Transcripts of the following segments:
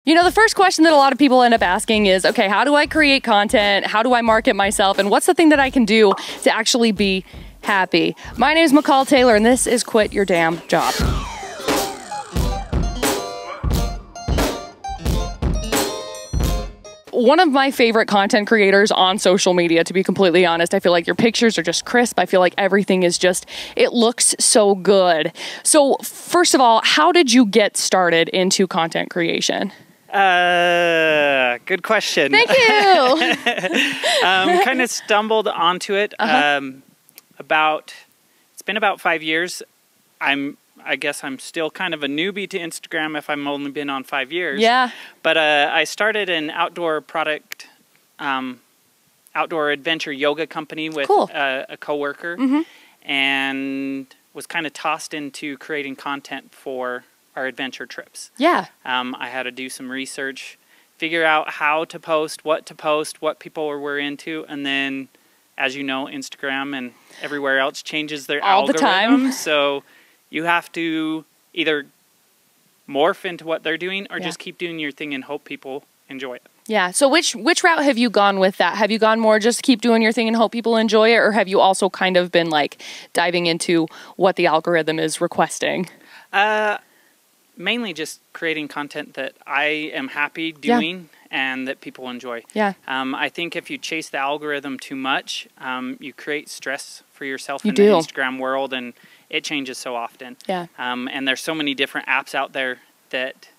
You know, the first question that a lot of people end up asking is, okay, how do I create content? How do I market myself? And what's the thing that I can do to actually be happy? My name is McCall Taylor, and this is Quit Your Damn Job. One of my favorite content creators on social media, to be completely honest. I feel like your pictures are just crisp. I feel like everything is just, it looks so good. So first of all, how did you get started into content creation? Good question. Thank you. Kind of stumbled onto it. It's been about 5 years. I guess I'm still kind of a newbie to Instagram if I've only been on 5 years. Yeah. But I started an outdoor adventure yoga company with a coworker, and was kind of tossed into creating content for our adventure trips. Yeah. I had to do some research, figure out how to post, what people were into, and then, as you know, Instagram and everywhere else changes their algorithm. All the time. So you have to either morph into what they're doing or just keep doing your thing and hope people enjoy it. Yeah. So which route have you gone with that? Have you gone more just keep doing your thing and hope people enjoy it? Or have you also kind of been like diving into what the algorithm is requesting? Mainly just creating content that I am happy doing and that people enjoy. Yeah. I think if you chase the algorithm too much, you create stress for yourself in the Instagram world, and it changes so often. Yeah. And there's so many different apps out there that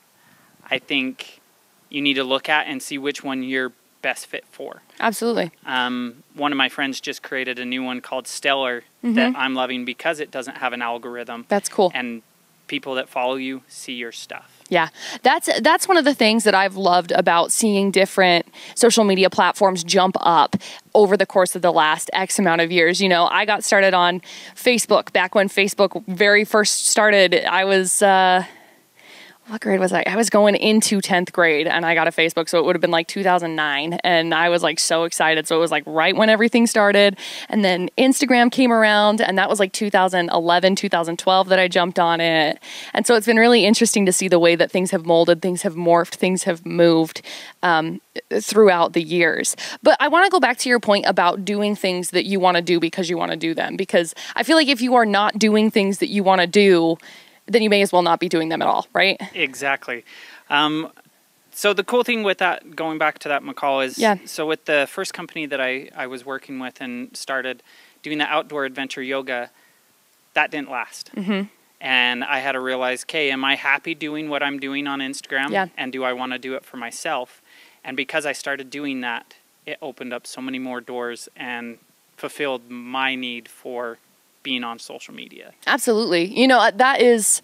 I think you need to look at and see which one you're best fit for. Absolutely. One of my friends just created a new one called Stellar that I'm loving because it doesn't have an algorithm. That's cool. And people that follow you see your stuff. Yeah, that's one of the things that I've loved about seeing different social media platforms jump up over the course of the last X amount of years. You know, I got started on Facebook back when Facebook very first started. I was, what grade was I? I was going into 10th grade and I got a Facebook. So it would have been like 2009. And I was like so excited. So it was like right when everything started. And then Instagram came around, and that was like 2011, 2012 that I jumped on it. And so it's been really interesting to see the way that things have molded, things have morphed, things have moved throughout the years. But I want to go back to your point about doing things that you want to do because you want to do them. Because I feel like if you are not doing things that you want to do, then you may as well not be doing them at all, right? Exactly. So the cool thing with that, going back to that, McCall, is so with the first company that I was working with and started doing the outdoor adventure yoga, that didn't last. And I had to realize, okay, am I happy doing what I'm doing on Instagram? Yeah. And do I want to do it for myself? And because I started doing that, it opened up so many more doors and fulfilled my need for being on social media. Absolutely. You know, that is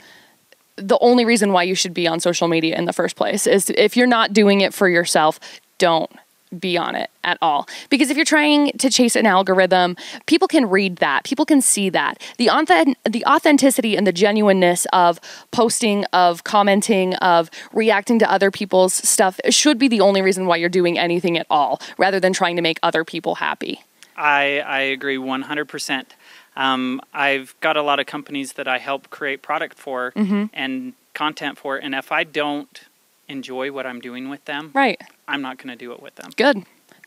the only reason why you should be on social media in the first place, is if you're not doing it for yourself, don't be on it at all. Because if you're trying to chase an algorithm, people can read that. People can see that. The authenticity and the genuineness of posting, of commenting, of reacting to other people's stuff should be the only reason why you're doing anything at all, rather than trying to make other people happy. I agree 100%. I've got a lot of companies that I help create product for and content for, and if I don't enjoy what I'm doing with them, I'm not going to do it with them.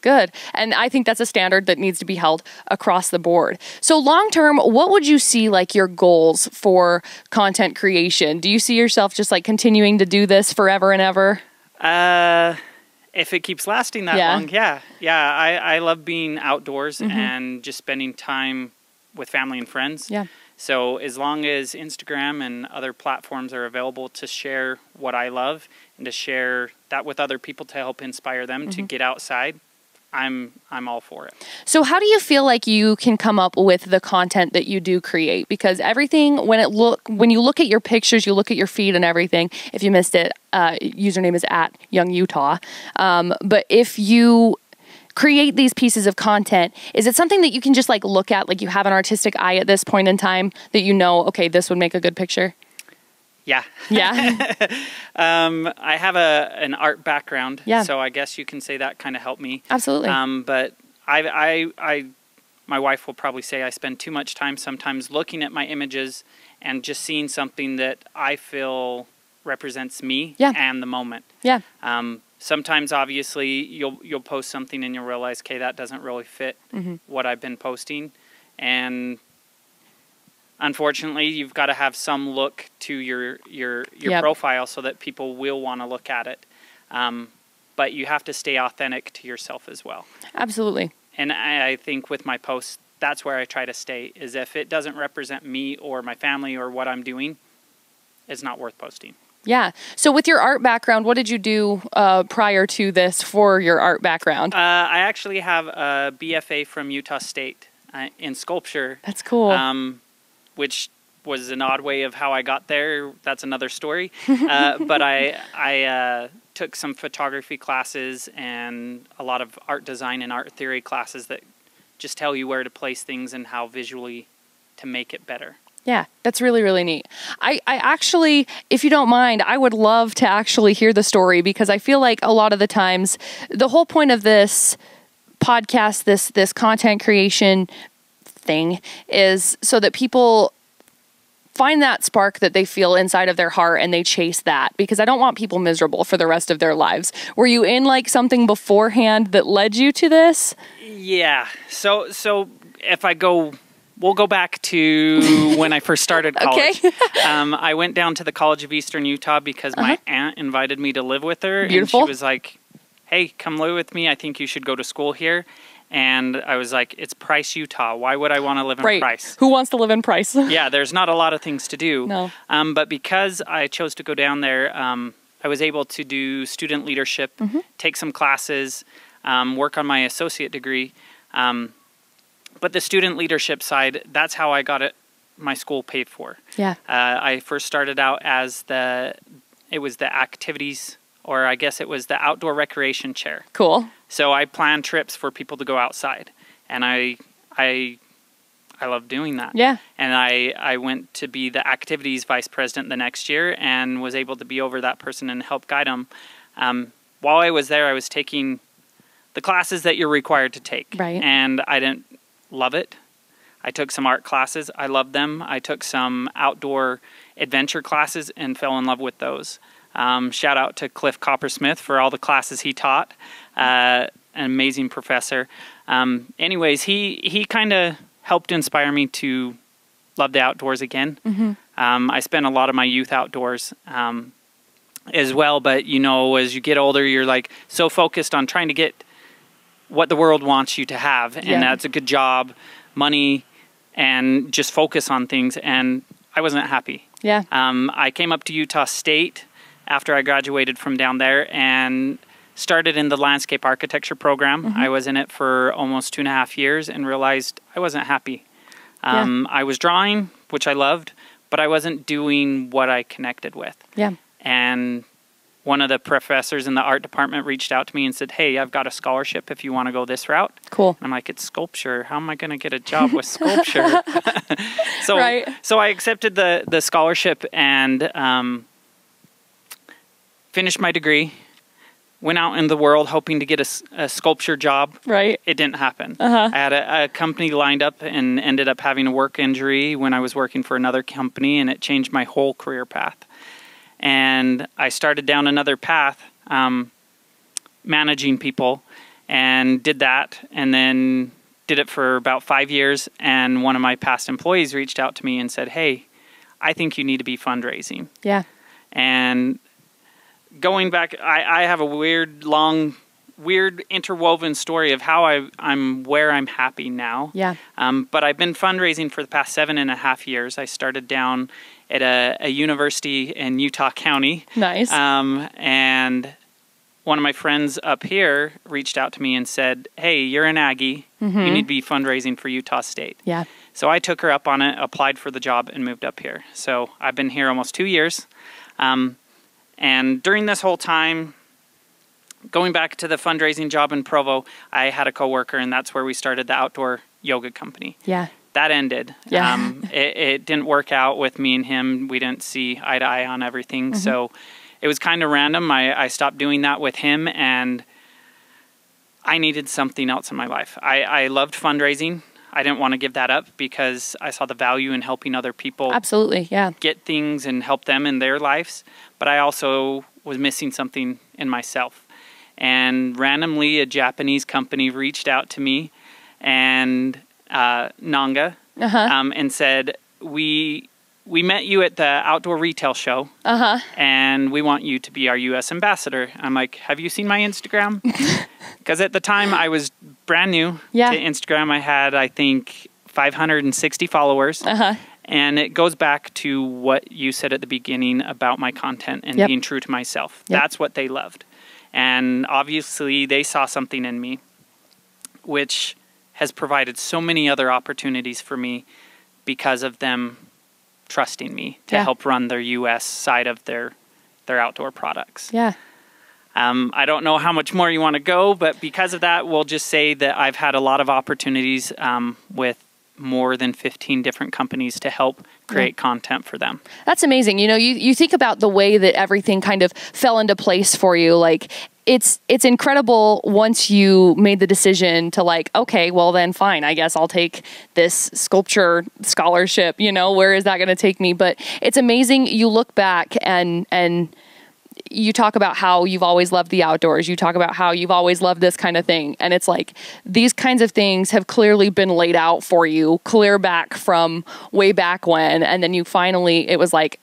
Good. And I think that's a standard that needs to be held across the board. So long term, what would you see like your goals for content creation? Do you see yourself just like continuing to do this forever and ever? If it keeps lasting that long, yeah. I love being outdoors and just spending time with family and friends. Yeah. So as long as Instagram and other platforms are available to share what I love and to share that with other people to help inspire them to get outside, I'm all for it. So how do you feel like you can come up with the content that you do create? Because everything, when you look at your pictures, you look at your feed and everything. If you missed it, username is @YoungUtah. But if you create these pieces of content, is it something that you can just like look at, like you have an artistic eye at this point in time that you know, okay, this would make a good picture? Yeah. I have an art background, so I guess you can say that kind of helped me. Absolutely. But my wife will probably say I spend too much time sometimes looking at my images and just seeing something that I feel represents me Yeah. and the moment. Yeah. Sometimes, obviously, you'll post something and you'll realize, okay, that doesn't really fit what I've been posting, and unfortunately, you've got to have some look to your Yep. profile so that people will want to look at it. But you have to stay authentic to yourself as well. Absolutely. And I think with my posts, that's where I try to stay, is if it doesn't represent me or my family or what I'm doing, it's not worth posting. Yeah. So with your art background, what did you do prior to this for your art background? I actually have a BFA from Utah State in sculpture. That's cool. Which was an odd way of how I got there. That's another story. But I took some photography classes and a lot of art design and art theory classes that just tell you where to place things and how visually to make it better. Yeah, that's really, really neat. I actually, if you don't mind, I would love to actually hear the story, because I feel like a lot of the times the whole point of this podcast, this content creation thing, is so that people find that spark that they feel inside of their heart and they chase that, because I don't want people miserable for the rest of their lives. Were you in like something beforehand that led you to this? Yeah. So if we'll go back to when I first started college. Okay. I went down to the College of Eastern Utah because my aunt invited me to live with her. Beautiful. And she was like, hey, come live with me. I think you should go to school here. And I was like, it's Price, Utah. Why would I want to live in Price? Who wants to live in Price? Yeah, there's not a lot of things to do. No. But because I chose to go down there, I was able to do student leadership, take some classes, work on my associate degree. But the student leadership side, that's how I got my school paid for. Yeah. I first started out as it was the activities, or I guess it was the outdoor recreation chair. Cool. So I planned trips for people to go outside, and I love doing that. Yeah. And I went to be the activities vice president the next year and was able to be over that person and help guide them. While I was there, I was taking the classes that you're required to take. Right. And I didn't love it. I took some art classes. I loved them. I took some outdoor adventure classes and fell in love with those. Shout out to Cliff Coppersmith for all the classes he taught. An amazing professor. Anyways, he kind of helped inspire me to love the outdoors again. I spent a lot of my youth outdoors as well, but as you get older, you're like so focused on trying to get what the world wants you to have, and that's a good job, money, and just focus on things, and I wasn't happy. Yeah. I came up to Utah State after I graduated from down there and started in the landscape architecture program. I was in it for almost 2.5 years and realized I wasn't happy. I was drawing, which I loved, but I wasn't doing what I connected with. Yeah. And one of the professors in the art department reached out to me and said, hey, I've got a scholarship if you want to go this route. Cool. And I'm like, it's sculpture. How am I going to get a job with sculpture? So I accepted the scholarship and finished my degree, went out in the world hoping to get a sculpture job. Right. It didn't happen. I had a company lined up and ended up having a work injury when I was working for another company, and it changed my whole career path. And I started down another path, managing people, and did that, and then did it for about 5 years. And one of my past employees reached out to me and said, hey, I think you need to be fundraising. Yeah. And going back, I have a weird interwoven story of how I'm where I'm happy now. Yeah. But I've been fundraising for the past 7.5 years. I started down at a university in Utah County. Nice. And one of my friends up here reached out to me and said, hey, you're an Aggie. You need to be fundraising for Utah State. Yeah. So I took her up on it, applied for the job, and moved up here. So I've been here almost 2 years. And during this whole time, going back to the fundraising job in Provo, I had a coworker, and that's where we started the outdoor yoga company. Yeah. That ended. Yeah. It didn't work out with me and him. We didn't see eye to eye on everything. So it was kind of random. I stopped doing that with him, and I needed something else in my life. I loved fundraising. I didn't want to give that up because I saw the value in helping other people. Absolutely, yeah. Get things and help them in their lives. But I also was missing something in myself. And randomly, a Japanese company reached out to me, and Nanga, and said, we met you at the outdoor retail show, and we want you to be our U.S. ambassador. I'm like, have you seen my Instagram? Because at the time, I was brand new to Instagram. I had, I think, 560 followers. And it goes back to what you said at the beginning about my content and being true to myself. That's what they loved. And obviously, they saw something in me, which has provided so many other opportunities for me because of them trusting me to help run their U.S. side of their outdoor products. Yeah. I don't know how much more you want to go, but because of that, we'll just say that I've had a lot of opportunities with more than 15 different companies to help create content for them. That's amazing. You know, you think about the way that everything kind of fell into place for you. Like, it's incredible once you made the decision to, like, okay, well then fine, I guess I'll take this sculpture scholarship, you know, where is that going to take me? But it's amazing. You look back and you talk about how you've always loved the outdoors. You talk about how you've always loved this kind of thing. And it's like, these kinds of things have clearly been laid out for you, clear back from way back when. And then you finally, it was like,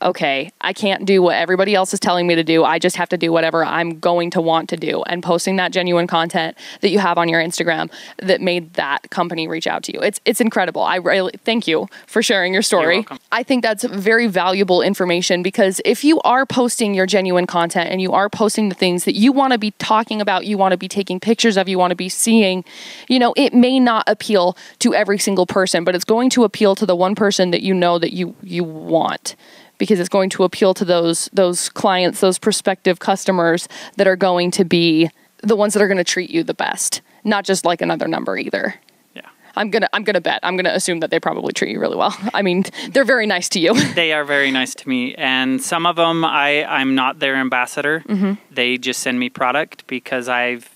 okay, I can't do what everybody else is telling me to do. I just have to do whatever I'm going to want to do. And posting that genuine content that you have on your Instagram that made that company reach out to you. It's incredible. I really thank you for sharing your story. You're welcome. I think that's very valuable information, because if you are posting your genuine content and you are posting the things that you want to be talking about, you want to be taking pictures of, you want to be seeing, you know, it may not appeal to every single person, but it's going to appeal to the one person that you know that you want. Because it's going to appeal to those clients, those prospective customers that are going to be the ones that are going to treat you the best, not just like another number either. Yeah, I'm gonna assume that they probably treat you really well. I mean, they're very nice to you. They are very nice to me, and some of them I'm not their ambassador. They just send me product because I've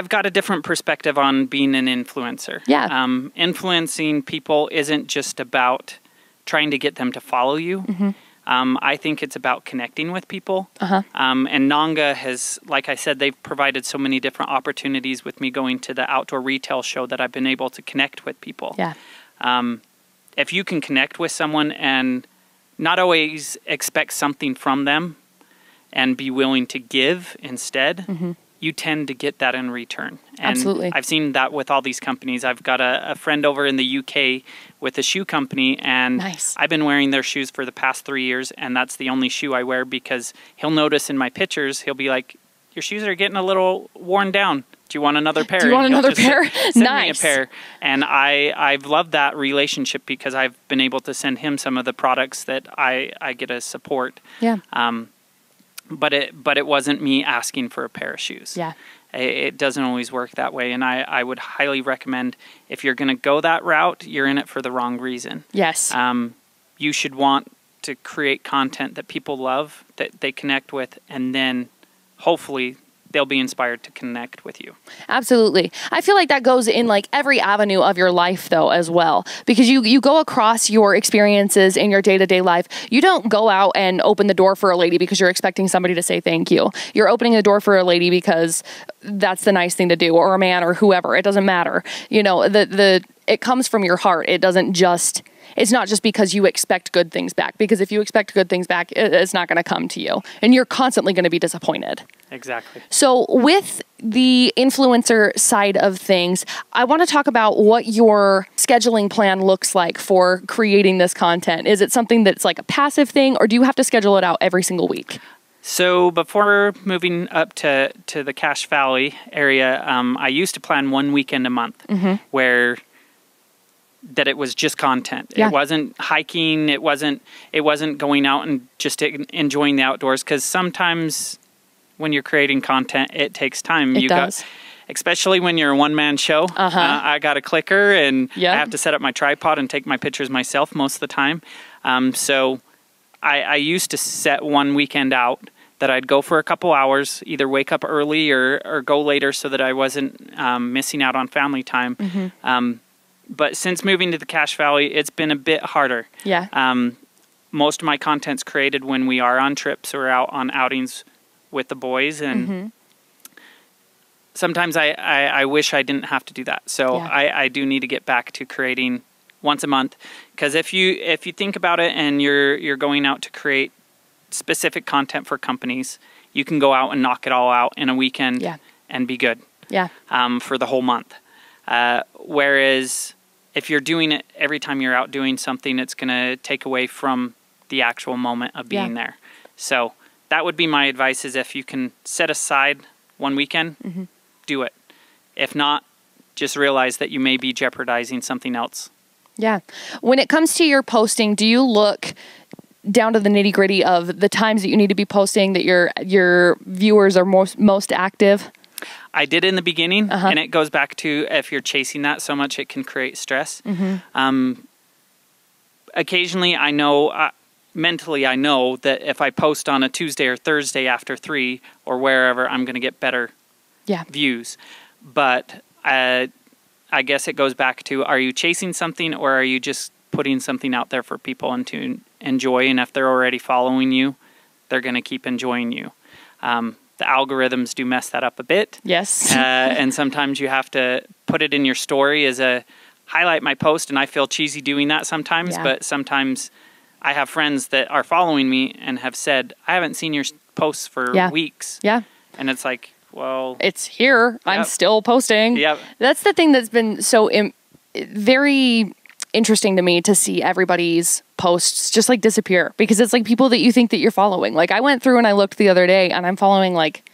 got a different perspective on being an influencer. Yeah, influencing people isn't just about trying to get them to follow you. I think it's about connecting with people. And Nanga has, like I said, they've provided so many different opportunities with me going to the outdoor retail show that I've been able to connect with people. Yeah. If you can connect with someone and not always expect something from them and be willing to give instead, you tend to get that in return. And absolutely. I've seen that with all these companies. I've got a friend over in the UK with a shoe company, and nice. I've been wearing their shoes for the past 3 years, and that's the only shoe I wear because he'll notice in my pictures, he'll be like, your shoes are getting a little worn down. Do you want another pair? Do you want another pair? Send nice. me a pair. And I've loved that relationship because I've been able to send him some of the products that I get as support. Yeah. But it wasn't me asking for a pair of shoes. Yeah. It doesn't always work that way. And I would highly recommend, if you're going to go that route, you're in it for the wrong reason. Yes. You should want to create content that people love, that they connect with, and then hopefully they'll be inspired to connect with you. Absolutely. I feel like that goes in like every avenue of your life though as well, because you go across your experiences in your day-to-day life. You don't go out and open the door for a lady because you're expecting somebody to say thank you. You're opening the door for a lady because that's the nice thing to do, or a man or whoever. It doesn't matter. You know, it comes from your heart. It's not just because you expect good things back, because if you expect good things back, it's not going to come to you, and you're constantly going to be disappointed. Exactly. So with the influencer side of things, I want to talk about what your scheduling plan looks like for creating this content. Is it something that's like a passive thing, or do you have to schedule it out every single week? So before moving up to the Cache Valley area, I used to plan one weekend a month where that it was just content. Yeah. It wasn't hiking. It wasn't going out and just enjoying the outdoors. Because sometimes when you're creating content, it takes time. It does. Especially when you're a one-man show. I got a clicker and I have to set up my tripod and take my pictures myself most of the time. So I used to set one weekend out that I'd go for a couple hours, either wake up early or go later so that I wasn't missing out on family time. But since moving to the Cache Valley, it's been a bit harder. Yeah. Most of my content's created when we are on trips or out on outings with the boys, and sometimes I wish I didn't have to do that. So I do need to get back to creating once a month, because if you think about it and you're going out to create specific content for companies, you can go out and knock it all out in a weekend and be good. Yeah. For the whole month. Whereas if you're doing it every time you're out doing something, it's going to take away from the actual moment of being there. So that would be my advice, is if you can set aside one weekend, do it. If not, just realize that you may be jeopardizing something else. Yeah. When it comes to your posting, do you look down to the nitty gritty of the times that you need to be posting, that your viewers are most active? I did in the beginning, and it goes back to, if you're chasing that so much, it can create stress. Occasionally, I know, mentally, I know that if I post on a Tuesday or Thursday after 3 or wherever, I'm going to get better views. But I guess it goes back to, are you chasing something, or are you just putting something out there for people to enjoy? And if they're already following you, they're going to keep enjoying you. The algorithms do mess that up a bit. Yes. And sometimes you have to put it in your story as a highlight my post, and I feel cheesy doing that sometimes, but sometimes I have friends that are following me and have said, I haven't seen your posts for weeks. Yeah. And it's like, well, it's here. I'm still posting. Yep. That's the thing that's been so very interesting to me, to see everybody's posts just like disappear, because it's like people that you think that you're following. Like, I went through and I looked the other day, and I'm following like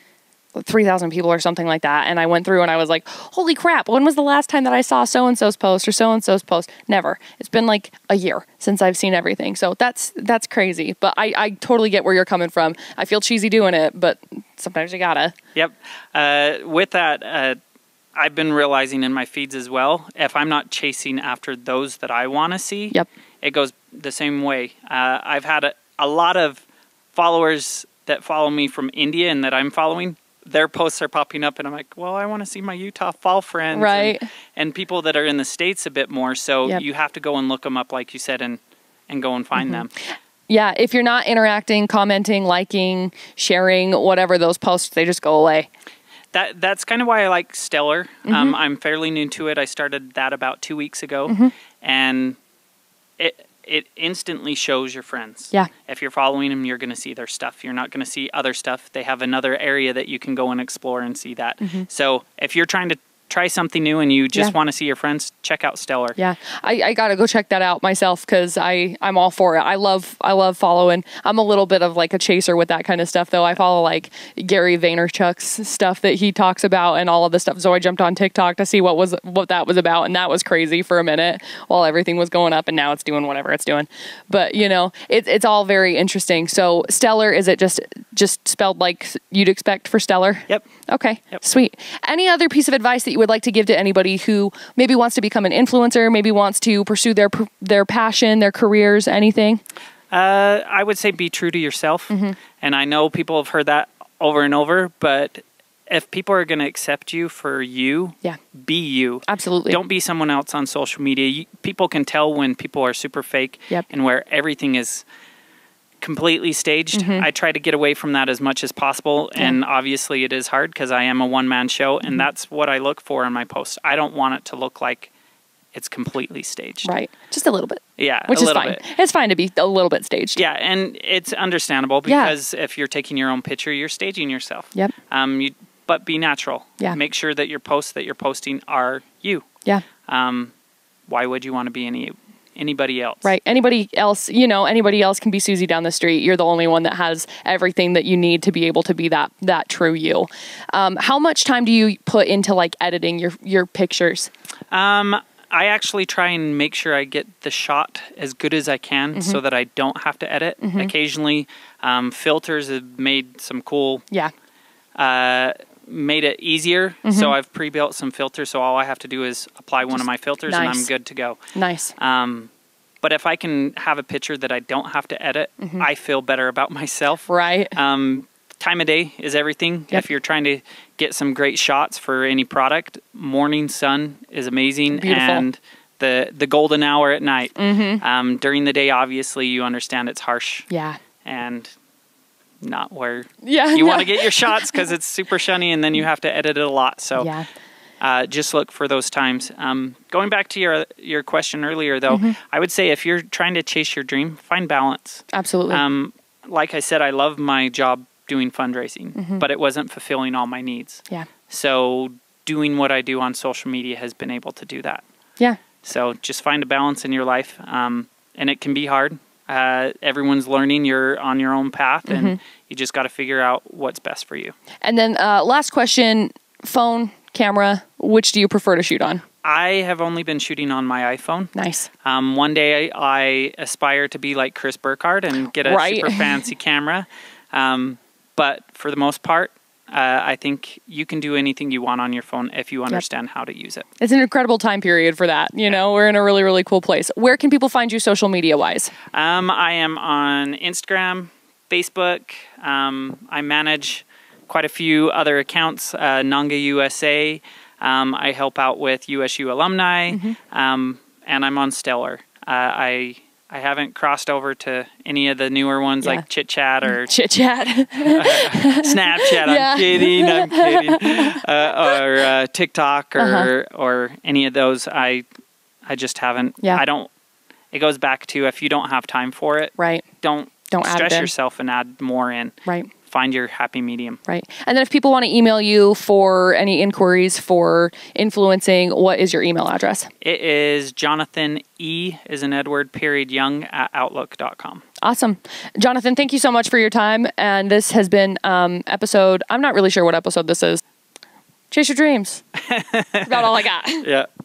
3,000 people or something like that. And I went through and I was like, holy crap, when was the last time that I saw so-and-so's post or so-and-so's post? Never. It's been like a year since I've seen everything. So that's crazy. But I totally get where you're coming from. I feel cheesy doing it, but sometimes you gotta. Yep. With that, I've been realizing in my feeds as well, if I'm not chasing after those that I want to see, it goes the same way. I've had a lot of followers that follow me from India and that I'm following. Their posts are popping up, and I'm like, well, I want to see my Utah fall friends. Right. And people that are in the States a bit more. So you have to go and look them up, like you said, and go and find them. Yeah, if you're not interacting, commenting, liking, sharing, whatever those posts, they just go away. That's kind of why I like Stellar. I'm fairly new to it. I started that about 2 weeks ago, and it instantly shows your friends. Yeah. If you're following them, you're going to see their stuff. You're not going to see other stuff. They have another area that you can go and explore and see that. So if you're trying to try something new and you just want to see your friends, check out Stellar. Yeah, I got to go check that out myself, because I'm all for it. I love following. I'm a little bit of like a chaser with that kind of stuff, though. I follow like Gary Vaynerchuk's stuff that he talks about and all of this stuff. So I jumped on TikTok to see what that was about, and that was crazy for a minute while everything was going up, and now it's doing whatever it's doing. But you know, it's all very interesting. So Stellar, is it just spelled like you'd expect for stellar? Yep. Okay. Yep. Sweet. Any other piece of advice that you would like to give to anybody who maybe wants to become an influencer, maybe wants to pursue their passion, their careers, anything? I would say be true to yourself. And I know people have heard that over and over, but if people are going to accept you for you, be you. Absolutely. Don't be someone else on social media. People can tell when people are super fake and where everything is completely staged. I try to get away from that as much as possible, and obviously it is hard because I am a one-man show, and that's what I look for in my posts. I don't want it to look like it's completely staged. Right. Just a little bit. Yeah, which is fine. It's fine to be a little bit staged. Yeah, and it's understandable, because if you're taking your own picture, you're staging yourself. Yep. But be natural. Yeah. Make sure that your posts that you're posting are you. Yeah. Why would you want to be anybody else? Right. Anybody else can be Susie down the street. You're the only one that has everything that you need to be able to be that true you. How much time do you put into like editing your pictures? I actually try and make sure I get the shot as good as I can so that I don't have to edit. Occasionally, filters have made some cool, made it easier. So I've pre-built some filters, so all I have to do is apply one of my filters and I'm good to go. Nice. But if I can have a picture that I don't have to edit, I feel better about myself. Right. Time of day is everything. Yep. If you're trying to get some great shots for any product, morning sun is amazing. Beautiful. And the golden hour at night. During the day, obviously, you understand it's harsh. Yeah. And not where you want to get your shots because it's super shiny and then you have to edit it a lot. So just look for those times. Going back to your question earlier, though, I would say if you're trying to chase your dream, find balance. Absolutely. Like I said, I love my job doing fundraising, but it wasn't fulfilling all my needs. Yeah. So doing what I do on social media has been able to do that. Yeah. So just find a balance in your life. And it can be hard. Everyone's learning. You're on your own path, and you just got to figure out what's best for you. And then last question, phone, camera, which do you prefer to shoot on? I have only been shooting on my iPhone. Nice. One day I aspire to be like Chris Burkhardt and get a super fancy camera. But for the most part, I think you can do anything you want on your phone if you understand how to use it. It's an incredible time period for that. You know, we're in a really, really cool place. Where can people find you social media wise? I am on Instagram, Facebook. I manage quite a few other accounts, Nanga USA. I help out with USU alumni, and I'm on Stellar. I haven't crossed over to any of the newer ones like Chit Chat or Snapchat. I'm kidding. Or TikTok or any of those. I just haven't. I don't. It goes back to if you don't have time for it. Right. Don't stress yourself and add more in. Right. Find your happy medium. Right. And then if people want to email you for any inquiries for influencing, what is your email address? It is Jonathan E. as in Edward, Young at outlook.com. Awesome. Jonathan, thank you so much for your time. And this has been episode, I'm not really sure what episode this is. Chase your dreams. That's about all I got. Yeah.